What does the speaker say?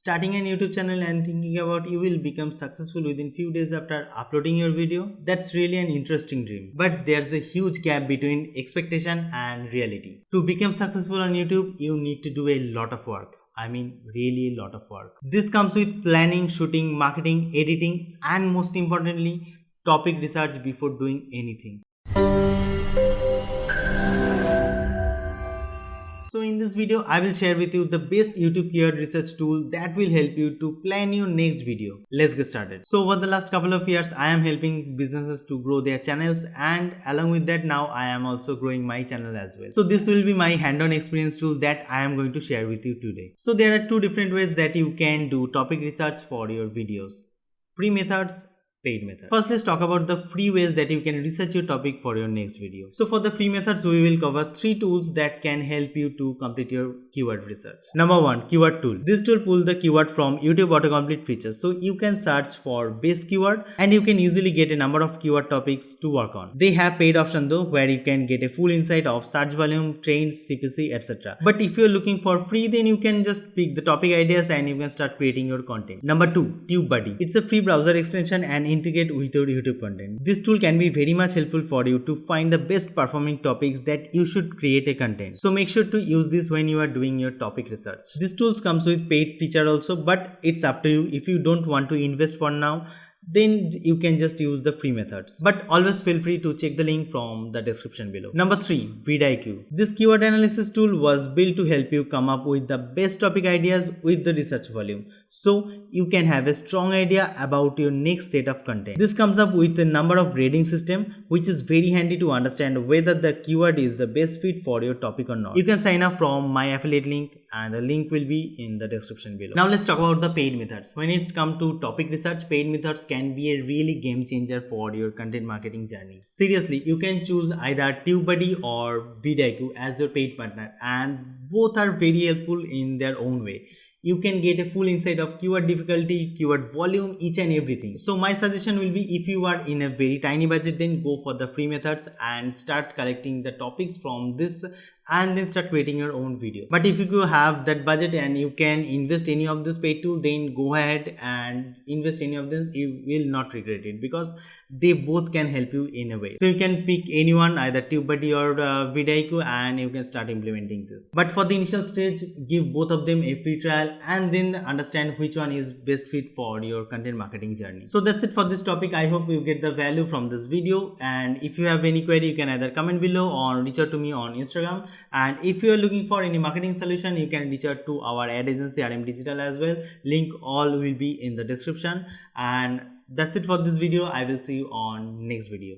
Starting a YouTube channel and thinking about you will become successful within few days after uploading your video, that's really an interesting dream. But there's a huge gap between expectation and reality. To become successful on YouTube, you need to do a lot of work. I mean really a lot of work. This comes with planning, shooting, marketing, editing, and most importantly, topic research before doing anything. So in this video, I will share with you the best YouTube keyword research tool that will help you to plan your next video. Let's get started. So over the last couple of years, I am helping businesses to grow their channels, and along with that now I am also growing my channel as well. So this will be my hand-on experience tool that I am going to share with you today. So there are two different ways that you can do topic research for your videos. Free methods, paid method. First, let's talk about the free ways that you can research your topic for your next video. So for the free methods, we will cover 3 tools that can help you to complete your keyword research. Number 1, keyword tool. This tool pulls the keyword from YouTube autocomplete features. So you can search for base keyword and you can easily get a number of keyword topics to work on. They have paid option though, where you can get a full insight of search volume, trends, CPC, etc. But if you're looking for free, then you can just pick the topic ideas and you can start creating your content. Number 2, TubeBuddy. It's a free browser extension and integrate with your YouTube content. This tool can be very much helpful for you to find the best performing topics that you should create a content. So make sure to use this when you are doing your topic research. This tool comes with paid feature also, but it's up to you. If you don't want to invest for now, then you can just use the free methods. But always feel free to check the link from the description below. Number 3, vidIQ. This keyword analysis tool was built to help you come up with the best topic ideas with the research volume, so you can have a strong idea about your next set of content. This comes up with a number of grading system, which is very handy to understand whether the keyword is the best fit for your topic or not. You can sign up from my affiliate link and the link will be in the description below. Now let's talk about the paid methods. When it's come to topic research, paid methods can be a really game changer for your content marketing journey. Seriously, you can choose either TubeBuddy or vidIQ as your paid partner, and both are very helpful in their own way. You can get a full insight of keyword difficulty, keyword volume, each and everything. So my suggestion will be, if you are in a very tiny budget, then go for the free methods and start collecting the topics from this and then start creating your own video. But if you have that budget and you can invest any of this paid tool, then go ahead and invest any of this. You will not regret it because they both can help you in a way. So you can pick anyone, either TubeBuddy or vidIQ, and you can start implementing this. But for the initial stage, give both of them a free trial and then understand which one is best fit for your content marketing journey. So that's it for this topic. I hope you get the value from this video, and if you have any query, you can either comment below or reach out to me on Instagram. And if you are looking for any marketing solution, you can reach out to our ad agency RM Digital as well. Link all will be in the description. And that's it for this video. I will see you on next video.